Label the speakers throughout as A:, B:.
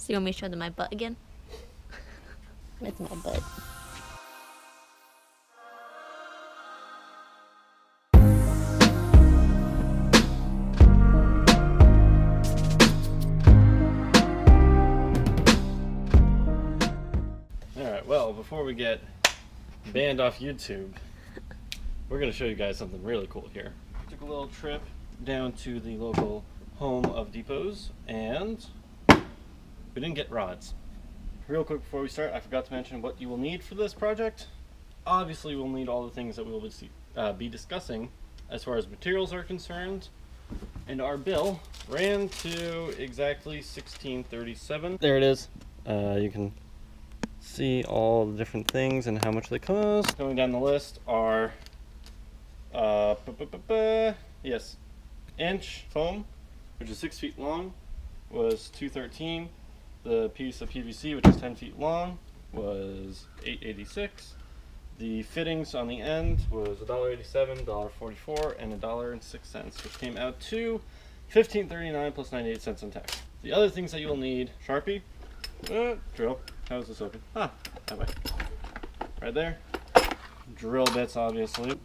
A: So you want me to show them my butt again? That's my butt.
B: Alright, well, before we get banned off YouTube, we're going to show you guys something really cool here. Took a little trip down to the local Home of Depots, and we didn't get rods. Real quick before we start, I forgot to mention what you will need for this project. Obviously, we'll need all the things that we will be discussing as far as materials are concerned. And our bill ran to exactly $16.37. There it is. You can see all the different things and how much they cost. Going down the list are yes, inch foam, which is 6 feet long, was $213. The piece of PVC, which is 10 feet long, was $8.86. The fittings on the end was $1.87, $1.44, and $1.06, which came out to $15.39 plus 98 cents in tax. The other things that you'll need: Sharpie, drill. How is this open? Ah, that way. Right there. Drill bits, obviously.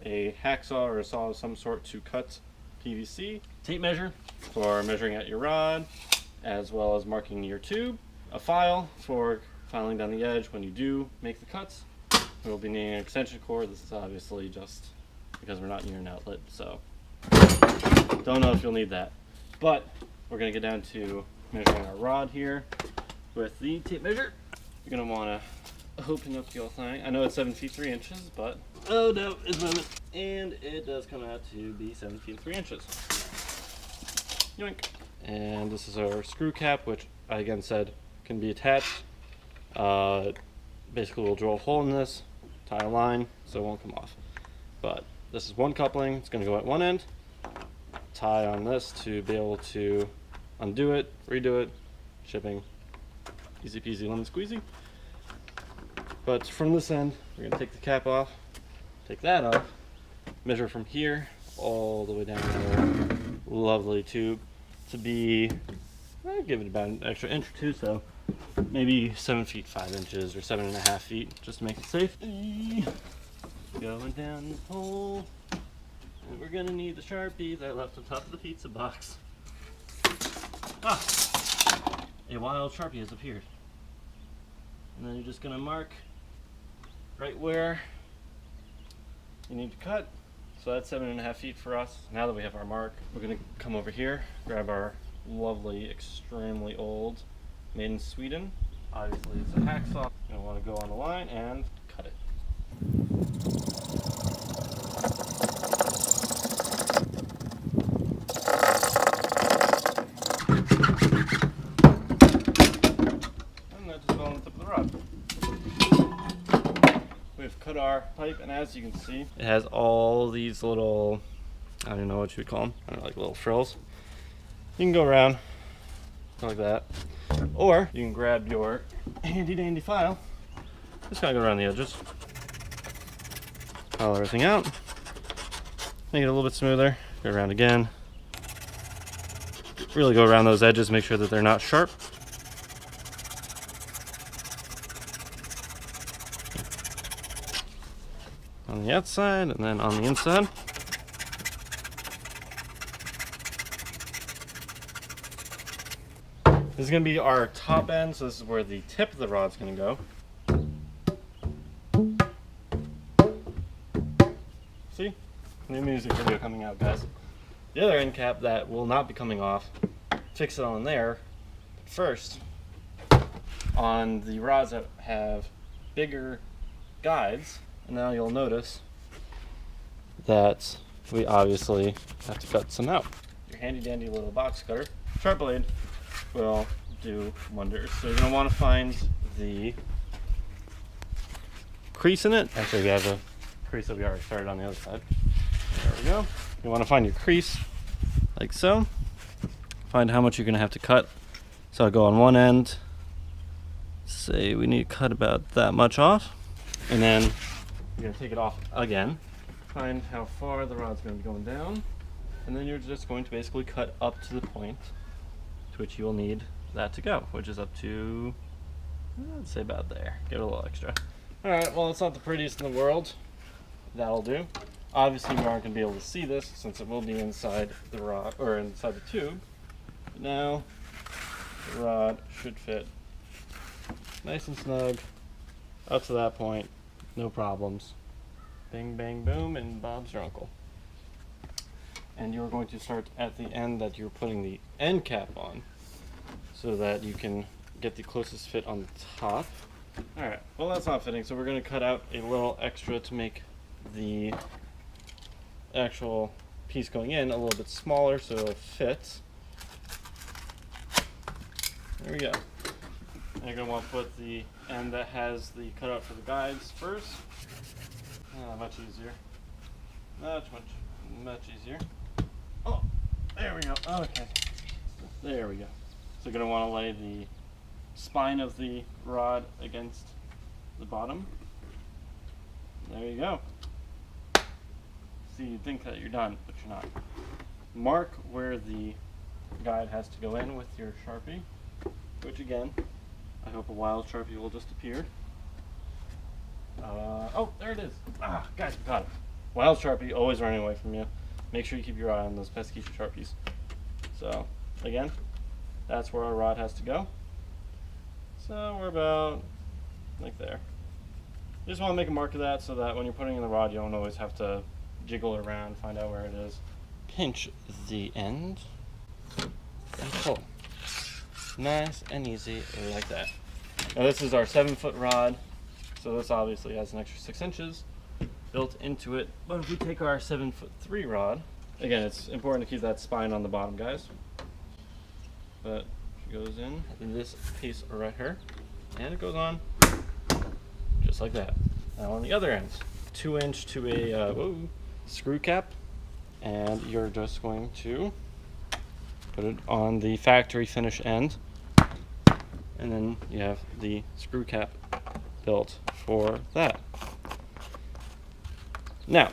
B: A hacksaw or a saw of some sort to cut PVC. Tape measure for measuring out your rod, as well as marking your tube. A file for filing down the edge when you do make the cuts. We'll be needing an extension cord. This is obviously just because we're not near an outlet, so don't know if you'll need that. But we're going to get down to measuring our rod here with the tape measure. You're going to want to open up the whole thing. I know it's 7 feet 3 inches, but oh no, it's moving. And it does come out to be 7 feet 3 inches. Yoink. And this is our screw cap, which I again said can be attached. Basically, we'll drill a hole in this, tie a line so it won't come off. But this is one coupling. It's going to go at one end. Tie on this to be able to undo it, redo it. Shipping, easy peasy lemon squeezy. But from this end, we're going to take the cap off, take that off, measure from here all the way down our lovely tube to be, I'd give it about an extra inch or two, so maybe 7 feet 5 inches or 7.5 feet, just to make it safe. Going down the hole, and we're gonna need the Sharpie that I left on top of the pizza box. Ah, a wild Sharpie has appeared. And then you're just gonna mark right where you need to cut. So that's 7.5 feet for us. Now that we have our mark, we're gonna come over here, grab our lovely, extremely old, made in Sweden. Obviously it's a hacksaw. You're gonna wanna go on the line and cut it. And that just fell on the tip of the rod. We've cut our pipe, and as you can see, it has all these little, I don't know what you would call them, I don't know, like little frills. You can go around like that, or you can grab your handy dandy file, just kind of go around the edges, file everything out, make it a little bit smoother, go around again, really go around those edges, make sure that they're not sharp. On the outside and then on the inside. This is going to be our top end, so this is where the tip of the rod's going to go. See? New music video coming out, guys. The other end cap that will not be coming off, fix it on there. But first, on the rods that have bigger guides, and now you'll notice that we obviously have to cut some out. Your handy dandy little box cutter, sharp blade, will do wonders. So you're going to want to find the crease in it. Actually, we have a crease that we already started on the other side. There we go. You want to find your crease like so. Find how much you're going to have to cut. So I'll go on one end. Say we need to cut about that much off. And then you're going to take it off again. Find how far the rod's going to be going down. And then you're just going to basically cut up to the point to which you will need that to go, which is up to, I'd say about there. Give it a little extra. Alright, well, it's not the prettiest in the world. That'll do. Obviously, we aren't going to be able to see this since it will be inside the rod, or inside the tube. But now, the rod should fit nice and snug up to that point. No problems. Bing, bang, boom, and Bob's your uncle. And you're going to start at the end that you're putting the end cap on so that you can get the closest fit on the top. Alright, well that's not fitting, so we're going to cut out a little extra to make the actual piece going in a little bit smaller so it'll fit. There we go. And you're going to want to put the end that has the cutout for the guides first. Much easier. Much easier. Oh, there we go. Okay. There we go. So you're going to want to lay the spine of the rod against the bottom. There you go. See, you think that you're done, but you're not. Mark where the guide has to go in with your Sharpie, which again, I hope a wild Sharpie will just appear. Oh, there it is. Ah, guys, we got it. Wild Sharpie, always running away from you. Make sure you keep your eye on those pesky Sharpies. So, again, that's where our rod has to go. So we're about like there. You just want to make a mark of that so that when you're putting in the rod, you don't always have to jiggle around, find out where it is. Pinch the end and pull. Nice and easy like that. Now this is our 7-foot rod, so this obviously has an extra 6 inches built into it. But if we take our 7'3" rod, again, it's important to keep that spine on the bottom, guys. But it goes in this piece right here, and it goes on just like that. Now on the other end, 2 inch to a screw cap, and you're just going to put it on the factory finish end, and then you have the screw cap built for that. Now,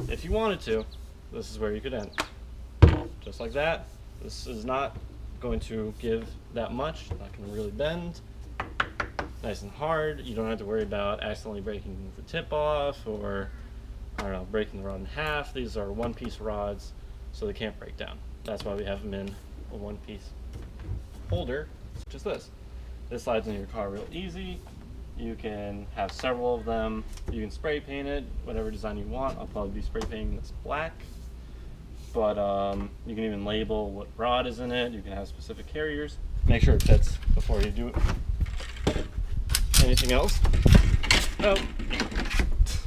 B: if you wanted to, this is where you could end. Just like that. This is not going to give that much, not going to really bend. Nice and hard. You don't have to worry about accidentally breaking the tip off or, I don't know, breaking the rod in half. These are one-piece rods, so they can't break down. That's why we have them in a one-piece holder, such as this. This slides in your car real easy. You can have several of them. You can spray paint it, whatever design you want. I'll probably be spray painting this black. But you can even label what rod is in it. You can have specific carriers. Make sure it fits before you do it. Anything else? No.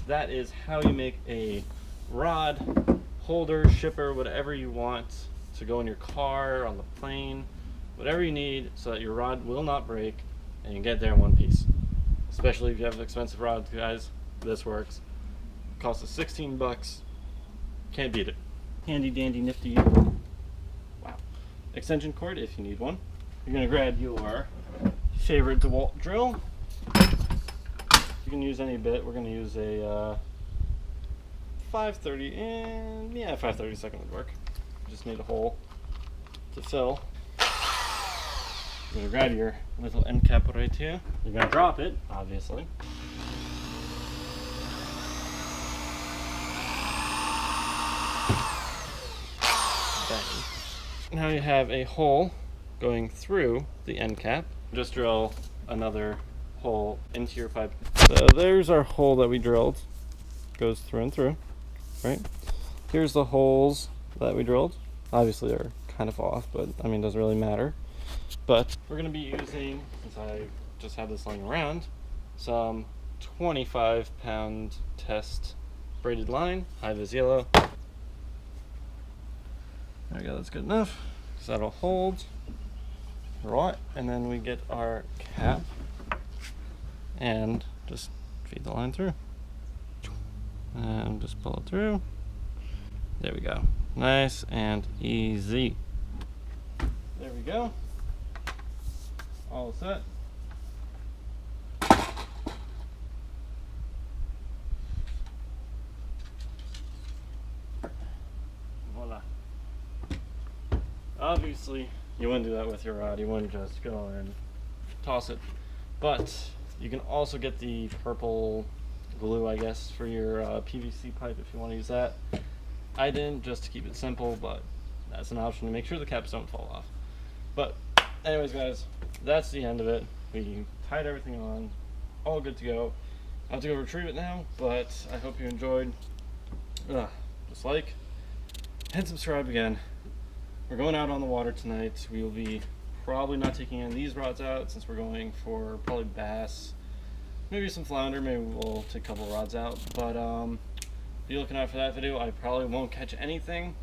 B: That is how you make a rod holder, shipper, whatever you want to go in your car, on the plane, whatever you need so that your rod will not break and you can get there in one piece. Especially if you have expensive rods, guys, this works. Costs us 16 bucks. Can't beat it. Handy dandy nifty. Wow. Extension cord if you need one. You're gonna grab your favorite DeWalt drill. You can use any bit. We're gonna use a 530, and yeah, 5/32 would work. Just need a hole to fill. You're gonna grab your little end cap right here. You're gonna drop it, obviously. Bang. Now you have a hole going through the end cap. Just drill another hole into your pipe. So there's our hole that we drilled. Goes through and through, right? Here's the holes that we drilled. Obviously they're kind of off, but I mean, it doesn't really matter. But we're going to be using, since I just have this laying around, some 25-pound test braided line, high-vis yellow. There we go, that's good enough. So that'll hold. Right, and then we get our cap and just feed the line through. And just pull it through. There we go. Nice and easy. There we go. All set. Voila. Obviously, you wouldn't do that with your rod. You wouldn't just go and toss it. But you can also get the purple glue, I guess, for your PVC pipe if you want to use that. I didn't, just to keep it simple, but that's an option to make sure the caps don't fall off. But anyways, guys, that's the end of it. We tied everything on, all good to go. I have to go retrieve it now, but I hope you enjoyed. Just like and subscribe again. We're going out on the water tonight. We will be probably not taking any of these rods out since we're going for probably bass, maybe some flounder. Maybe we'll take a couple rods out, but be looking out for that video. I probably won't catch anything